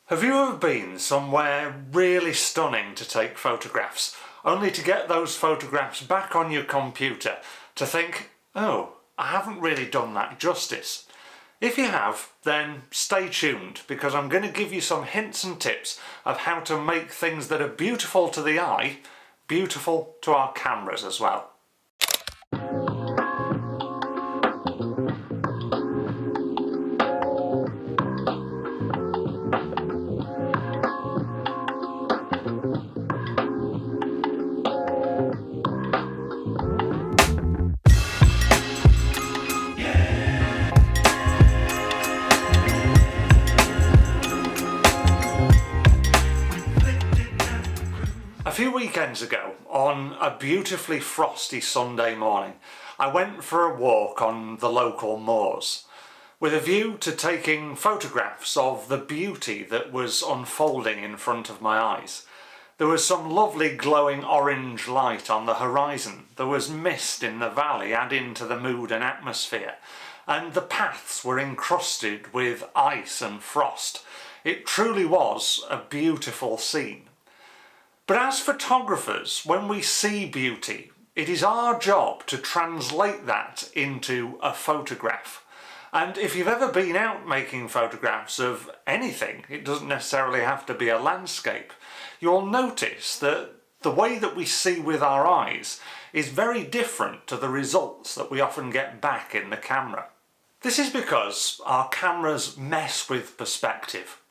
Have you ever been somewhere really stunning to take photographs, only to get those photographs back on your computer to think, oh, I haven't really done that justice? If you have, then stay tuned, because I'm going to give you some hints and tips of how to make things that are beautiful to the eye, beautiful to our cameras as well. A few weekends ago, on a beautifully frosty Sunday morning, I went for a walk on the local moors, with a view to taking photographs of the beauty that was unfolding in front of my eyes. There was some lovely glowing orange light on the horizon, there was mist in the valley adding to the mood and atmosphere, and the paths were encrusted with ice and frost. It truly was a beautiful scene. But as photographers, when we see beauty, it is our job to translate that into a photograph. And if you've ever been out making photographs of anything, it doesn't necessarily have to be a landscape, you'll notice that the way that we see with our eyes is very different to the results that we often get back in the camera. This is because our cameras mess with perspective.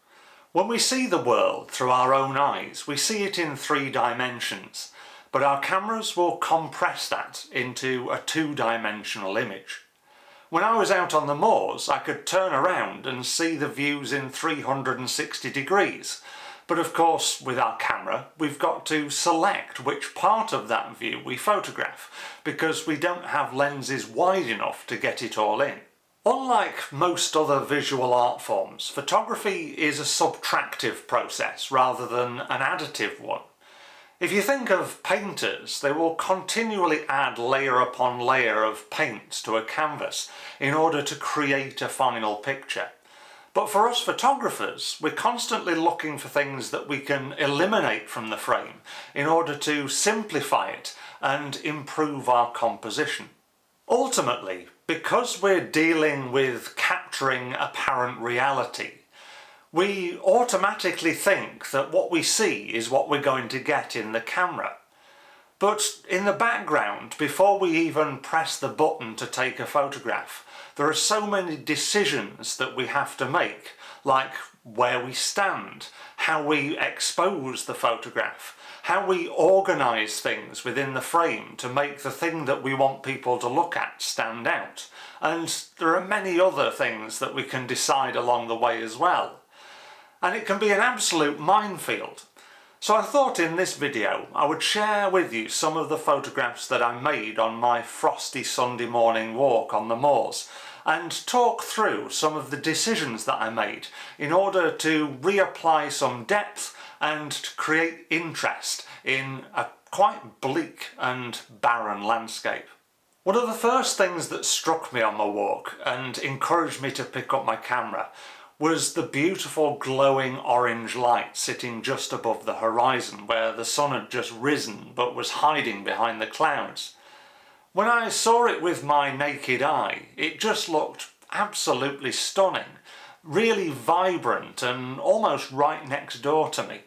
When we see the world through our own eyes, we see it in 3 dimensions, but our cameras will compress that into a 2-dimensional image. When I was out on the moors, I could turn around and see the views in 360 degrees, but of course with our camera we've got to select which part of that view we photograph, because we don't have lenses wide enough to get it all in. Unlike most other visual art forms, photography is a subtractive process rather than an additive one. If you think of painters, they will continually add layer upon layer of paint to a canvas in order to create a final picture. But for us photographers, we're constantly looking for things that we can eliminate from the frame in order to simplify it and improve our composition. Ultimately, because we're dealing with capturing apparent reality, we automatically think that what we see is what we're going to get in the camera. But in the background, before we even press the button to take a photograph, there are so many decisions that we have to make, like where we stand, how we expose the photograph, how we organise things within the frame to make the thing that we want people to look at stand out. And there are many other things that we can decide along the way as well. And it can be an absolute minefield. So I thought in this video I would share with you some of the photographs that I made on my frosty Sunday morning walk on the moors, and talk through some of the decisions that I made in order to reapply some depth and to create interest in a quite bleak and barren landscape. One of the first things that struck me on my walk and encouraged me to pick up my camera was the beautiful glowing orange light sitting just above the horizon, where the sun had just risen but was hiding behind the clouds. When I saw it with my naked eye, it just looked absolutely stunning, really vibrant and almost right next door to me.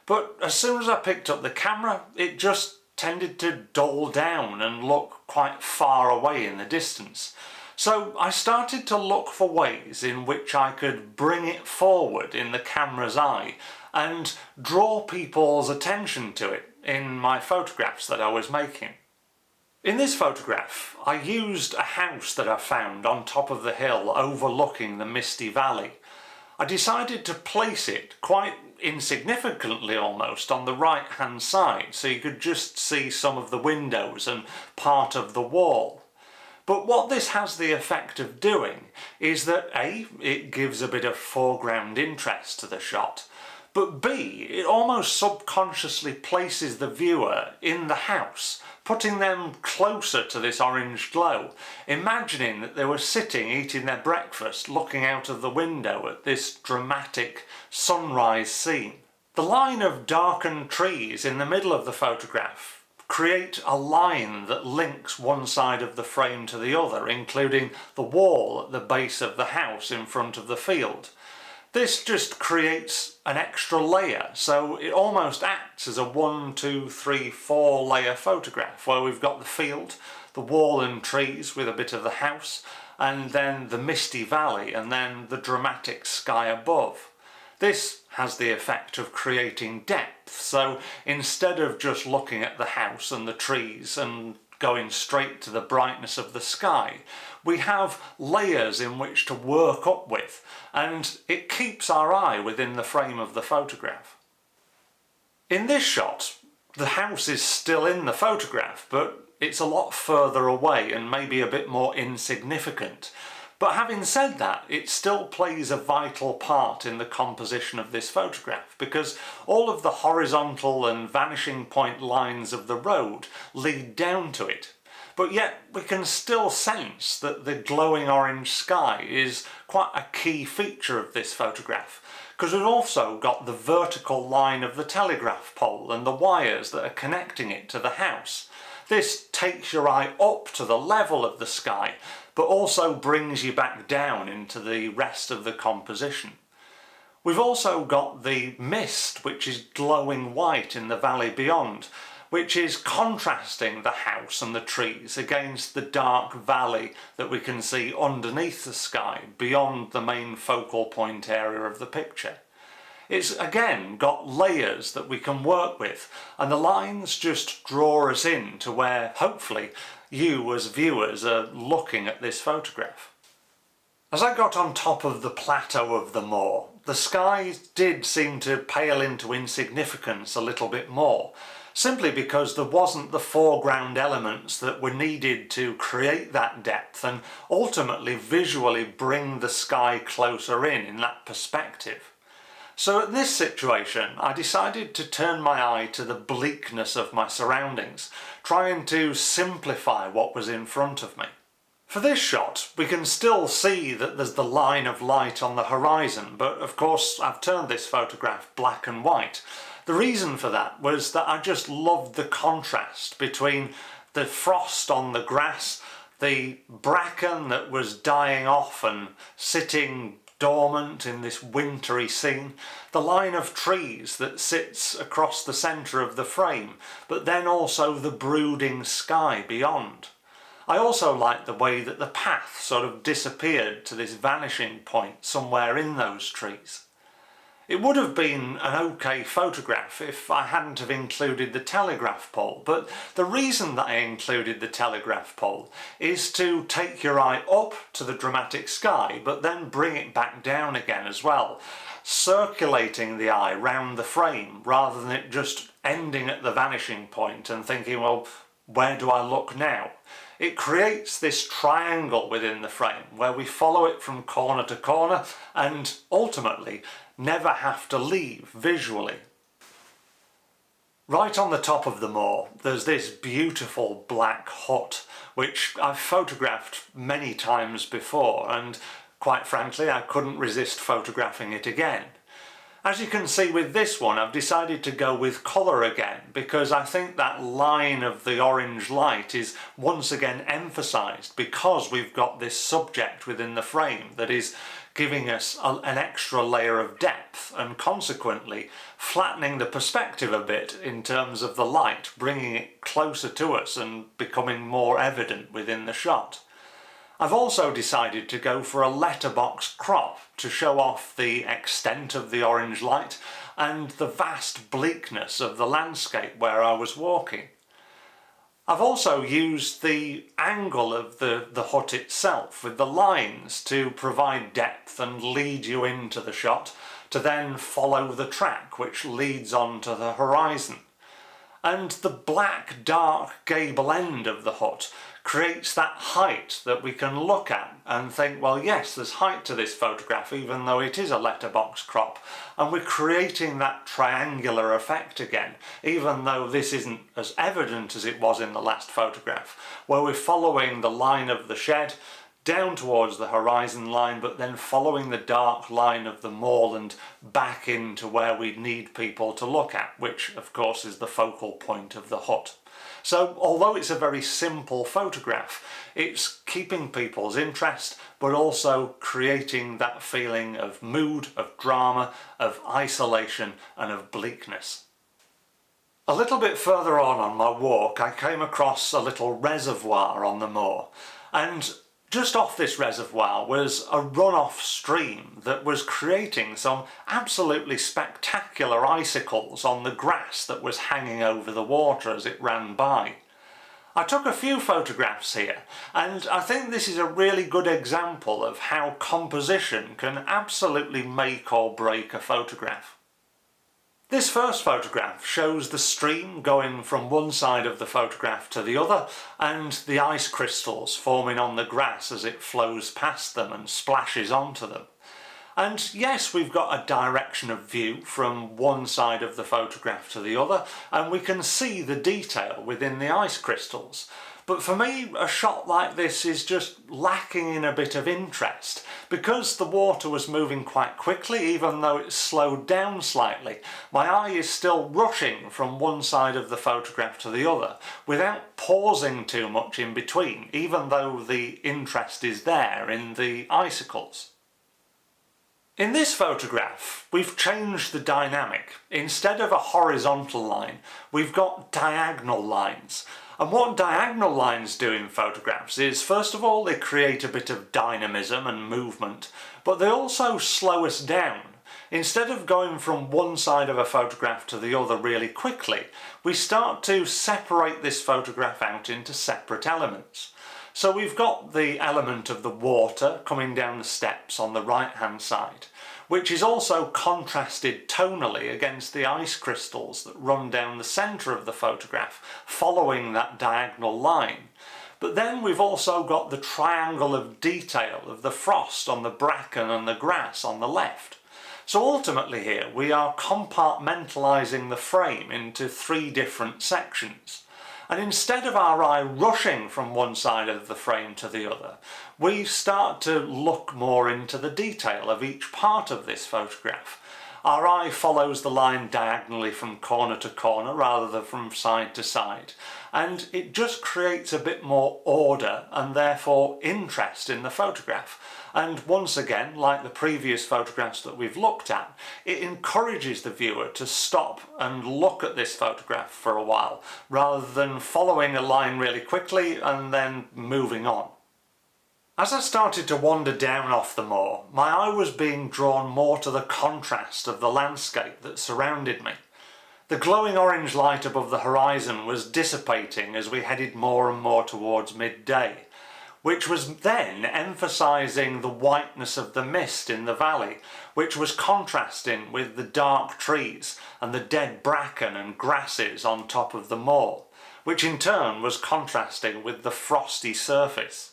But as soon as I picked up the camera, it just tended to dull down and look quite far away in the distance. So I started to look for ways in which I could bring it forward in the camera's eye and draw people's attention to it in my photographs that I was making. In this photograph, I used a house that I found on top of the hill overlooking the misty valley. I decided to place it quite insignificantly almost on the right hand side, so you could just see some of the windows and part of the wall. But what this has the effect of doing is that A, it gives a bit of foreground interest to the shot, but B, it almost subconsciously places the viewer in the house, putting them closer to this orange glow, imagining that they were sitting eating their breakfast, looking out of the window at this dramatic sunrise scene. The line of darkened trees in the middle of the photograph create a line that links one side of the frame to the other, including the wall at the base of the house in front of the field. This just creates an extra layer, so it almost acts as a 1, 2, 3, 4 layer photograph, where we've got the field, the wall and trees with a bit of the house, and then the misty valley, and then the dramatic sky above. This has the effect of creating depth, so instead of just looking at the house and the trees and going straight to the brightness of the sky, we have layers in which to work up with, and it keeps our eye within the frame of the photograph. In this shot, the house is still in the photograph, but it's a lot further away and maybe a bit more insignificant. But having said that, it still plays a vital part in the composition of this photograph, because all of the horizontal and vanishing point lines of the road lead down to it. But yet we can still sense that the glowing orange sky is quite a key feature of this photograph, because we've also got the vertical line of the telegraph pole and the wires that are connecting it to the house. This takes your eye up to the level of the sky, but also brings you back down into the rest of the composition. We've also got the mist, which is glowing white in the valley beyond, which is contrasting the house and the trees against the dark valley that we can see underneath the sky beyond the main focal point area of the picture. It's again got layers that we can work with, and the lines just draw us in to where hopefully you as viewers are looking at this photograph. As I got on top of the plateau of the moor, the sky did seem to pale into insignificance a little bit more, simply because there wasn't the foreground elements that were needed to create that depth and ultimately visually bring the sky closer in that perspective. So at this situation, I decided to turn my eye to the bleakness of my surroundings, trying to simplify what was in front of me. For this shot, we can still see that there's the line of light on the horizon, but of course I've turned this photograph black and white. The reason for that was that I just loved the contrast between the frost on the grass, the bracken that was dying off and sitting dormant in this wintry scene, the line of trees that sits across the centre of the frame, but then also the brooding sky beyond. I also liked the way that the path sort of disappeared to this vanishing point somewhere in those trees. It would have been an okay photograph if I hadn't have included the telegraph pole, but the reason that I included the telegraph pole is to take your eye up to the dramatic sky, but then bring it back down again as well, circulating the eye round the frame rather than it just ending at the vanishing point and thinking, well, where do I look now? It creates this triangle within the frame where we follow it from corner to corner and ultimately never have to leave visually. Right on the top of the moor, there's this beautiful black hut, which I've photographed many times before, and quite frankly, I couldn't resist photographing it again. As you can see with this one, I've decided to go with colour again, because I think that line of the orange light is once again emphasised because we've got this subject within the frame that is giving us an extra layer of depth and consequently flattening the perspective a bit in terms of the light, bringing it closer to us and becoming more evident within the shot. I've also decided to go for a letterbox crop to show off the extent of the orange light and the vast bleakness of the landscape where I was walking. I've also used the angle of the hut itself with the lines to provide depth and lead you into the shot to then follow the track which leads on to the horizon. And the black dark gable end of the hut creates that height that we can look at and think, well, yes, there's height to this photograph, even though it is a letterbox crop. And we're creating that triangular effect again, even though this isn't as evident as it was in the last photograph, where we're following the line of the shed down towards the horizon line, but then following the dark line of the moorland back into where we need people to look at, which of course is the focal point of the hut. So although it's a very simple photograph, it's keeping people's interest, but also creating that feeling of mood, of drama, of isolation and of bleakness. A little bit further on my walk, I came across a little reservoir on the moor, and just off this reservoir was a runoff stream that was creating some absolutely spectacular icicles on the grass that was hanging over the water as it ran by. I took a few photographs here, and I think this is a really good example of how composition can absolutely make or break a photograph. This first photograph shows the stream going from one side of the photograph to the other, and the ice crystals forming on the grass as it flows past them and splashes onto them. And yes, we've got a direction of view from one side of the photograph to the other, and we can see the detail within the ice crystals. But for me, a shot like this is just lacking in a bit of interest. Because the water was moving quite quickly, even though it slowed down slightly, my eye is still rushing from one side of the photograph to the other, without pausing too much in between, even though the interest is there in the icicles. In this photograph, we've changed the dynamic. Instead of a horizontal line, we've got diagonal lines. And what diagonal lines do in photographs is, first of all, they create a bit of dynamism and movement, but they also slow us down. Instead of going from one side of a photograph to the other really quickly, we start to separate this photograph out into separate elements. So we've got the element of the water coming down the steps on the right-hand side, which is also contrasted tonally against the ice crystals that run down the centre of the photograph, following that diagonal line. But then we've also got the triangle of detail of the frost on the bracken and the grass on the left. So ultimately here we are compartmentalising the frame into three different sections. And instead of our eye rushing from one side of the frame to the other, we start to look more into the detail of each part of this photograph. Our eye follows the line diagonally from corner to corner rather than from side to side, and it just creates a bit more order and therefore interest in the photograph. And once again, like the previous photographs that we've looked at, it encourages the viewer to stop and look at this photograph for a while, rather than following a line really quickly and then moving on. As I started to wander down off the moor, my eye was being drawn more to the contrast of the landscape that surrounded me. The glowing orange light above the horizon was dissipating as we headed more and more towards midday, which was then emphasising the whiteness of the mist in the valley, which was contrasting with the dark trees and the dead bracken and grasses on top of the moor, which in turn was contrasting with the frosty surface.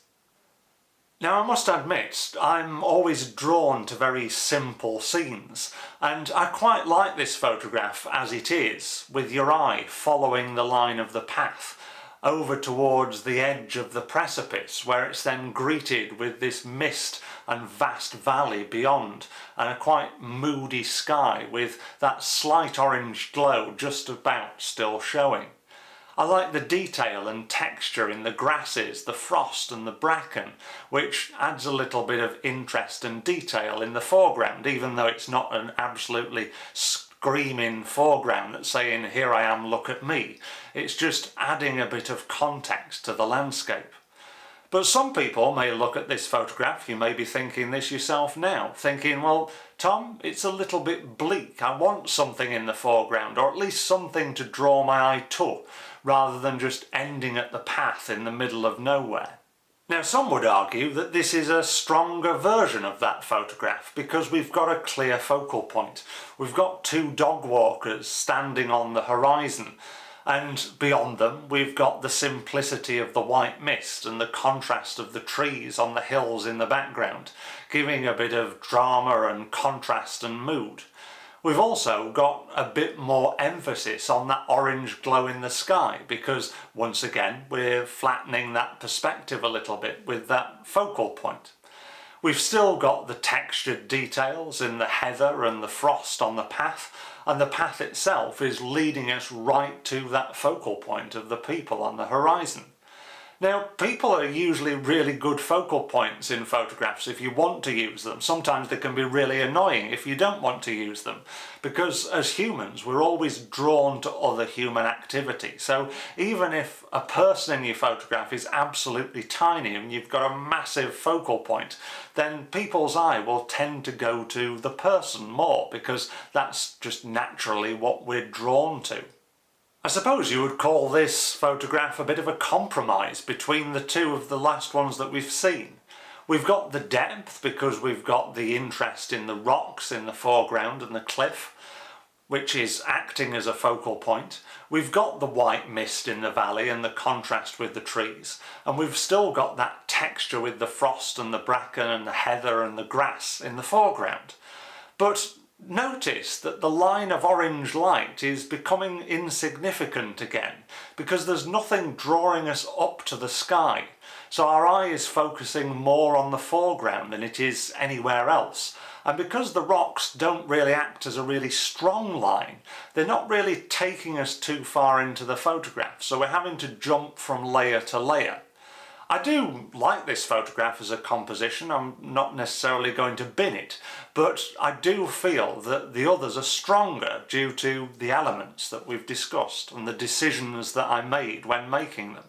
Now, I must admit, I'm always drawn to very simple scenes, and I quite like this photograph as it is, with your eye following the line of the path over towards the edge of the precipice, where it's then greeted with this mist and vast valley beyond, and a quite moody sky with that slight orange glow just about still showing. I like the detail and texture in the grasses, the frost and the bracken, which adds a little bit of interest and detail in the foreground, even though it's not an absolutely screaming foreground that's saying, "Here I am, look at me." It's just adding a bit of context to the landscape. But some people may look at this photograph, you may be thinking this yourself now, thinking, well, Tom, it's a little bit bleak. I want something in the foreground, or at least something to draw my eye to, rather than just ending at the path in the middle of nowhere. Now, some would argue that this is a stronger version of that photograph because we've got a clear focal point. We've got two dog walkers standing on the horizon, And beyond them, we've got the simplicity of the white mist and the contrast of the trees on the hills in the background, giving a bit of drama and contrast and mood. We've also got a bit more emphasis on that orange glow in the sky because, once again, we're flattening that perspective a little bit with that focal point. We've still got the textured details in the heather and the frost on the path, and the path itself is leading us right to that focal point of the people on the horizon. Now, people are usually really good focal points in photographs if you want to use them. Sometimes they can be really annoying if you don't want to use them, because as humans we're always drawn to other human activity. So even if a person in your photograph is absolutely tiny and you've got a massive focal point, then people's eye will tend to go to the person more, because that's just naturally what we're drawn to. I suppose you would call this photograph a bit of a compromise between the two of the last ones that we've seen. We've got the depth because we've got the interest in the rocks in the foreground and the cliff, which is acting as a focal point. We've got the white mist in the valley and the contrast with the trees, and we've still got that texture with the frost and the bracken and the heather and the grass in the foreground. But notice that the line of orange light is becoming insignificant again, because there's nothing drawing us up to the sky. So our eye is focusing more on the foreground than it is anywhere else. And because the rocks don't really act as a really strong line, they're not really taking us too far into the photograph. So we're having to jump from layer to layer. I do like this photograph as a composition. I'm not necessarily going to bin it, but I do feel that the others are stronger due to the elements that we've discussed and the decisions that I made when making them.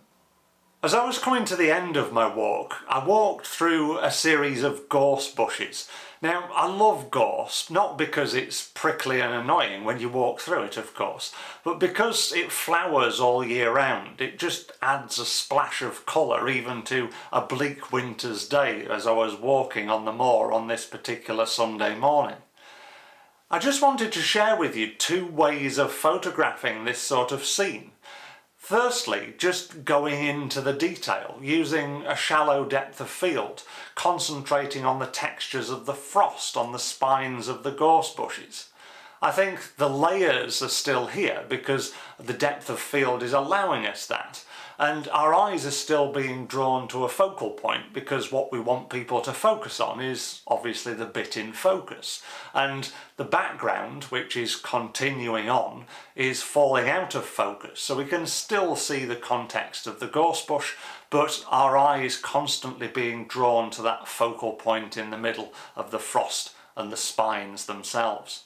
As I was coming to the end of my walk, I walked through a series of gorse bushes. Now, I love gorse, not because it's prickly and annoying when you walk through it, of course, but because it flowers all year round. It just adds a splash of colour even to a bleak winter's day as I was walking on the moor on this particular Sunday morning. I just wanted to share with you two ways of photographing this sort of scene. Firstly, just going into the detail, using a shallow depth of field, concentrating on the textures of the frost on the spines of the gorse bushes. I think the layers are still here because the depth of field is allowing us that, and our eyes are still being drawn to a focal point because what we want people to focus on is obviously the bit in focus, and the background, which is continuing on, is falling out of focus, so we can still see the context of the gorse bush, but our eye is constantly being drawn to that focal point in the middle of the frost and the spines themselves.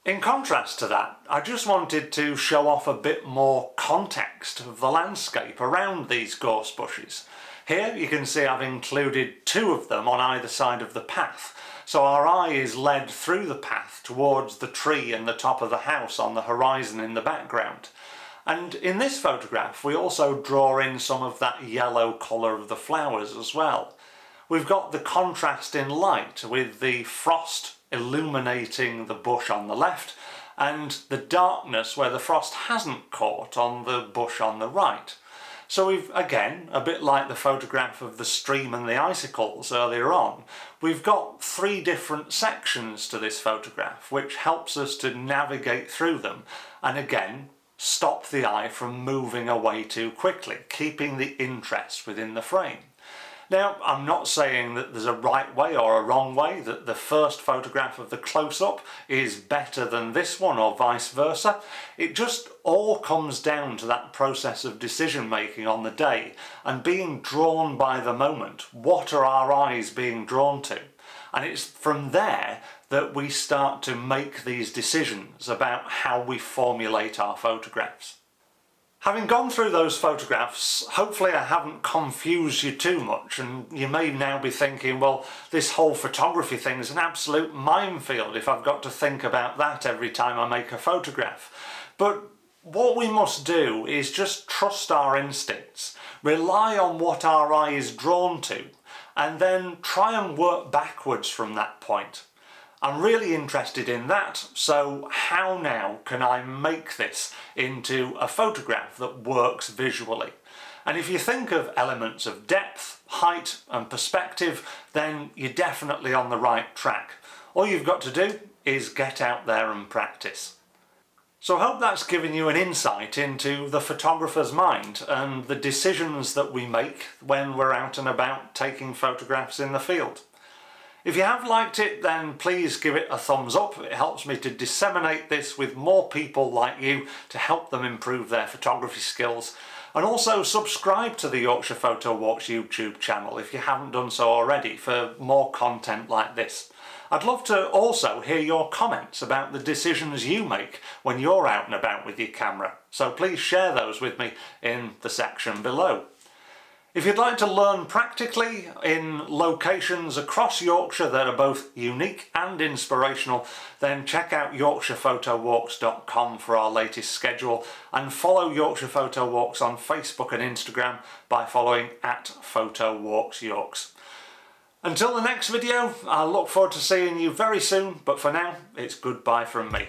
In contrast to that, I just wanted to show off a bit more context of the landscape around these gorse bushes. Here you can see I've included two of them on either side of the path, so our eye is led through the path towards the tree and the top of the house on the horizon in the background. And in this photograph we also draw in some of that yellow colour of the flowers as well. We've got the contrast in light with the frost illuminating the bush on the left and the darkness where the frost hasn't caught on the bush on the right. So we've, again, a bit like the photograph of the stream and the icicles earlier on, we've got three different sections to this photograph which helps us to navigate through them and again stop the eye from moving away too quickly, keeping the interest within the frame. Now, I'm not saying that there's a right way or a wrong way, that the first photograph of the close-up is better than this one or vice versa. It just all comes down to that process of decision making on the day and being drawn by the moment. What are our eyes being drawn to? And it's from there that we start to make these decisions about how we formulate our photographs. Having gone through those photographs, hopefully I haven't confused you too much, and you may now be thinking, well, this whole photography thing is an absolute minefield if I've got to think about that every time I make a photograph. But what we must do is just trust our instincts, rely on what our eye is drawn to, and then try and work backwards from that point. I'm really interested in that, so how now can I make this into a photograph that works visually? And if you think of elements of depth, height and perspective, then you're definitely on the right track. All you've got to do is get out there and practice. So I hope that's given you an insight into the photographer's mind and the decisions that we make when we're out and about taking photographs in the field. If you have liked it, then please give it a thumbs up. It helps me to disseminate this with more people like you to help them improve their photography skills. And also subscribe to the Yorkshire Photo Walks YouTube channel if you haven't done so already for more content like this. I'd love to also hear your comments about the decisions you make when you're out and about with your camera, so please share those with me in the section below. If you'd like to learn practically in locations across Yorkshire that are both unique and inspirational, then check out yorkshirephotowalks.com for our latest schedule, and follow Yorkshire Photo Walks on Facebook and Instagram by following @PhotoWalksYorks. Until the next video, I look forward to seeing you very soon, but for now, it's goodbye from me.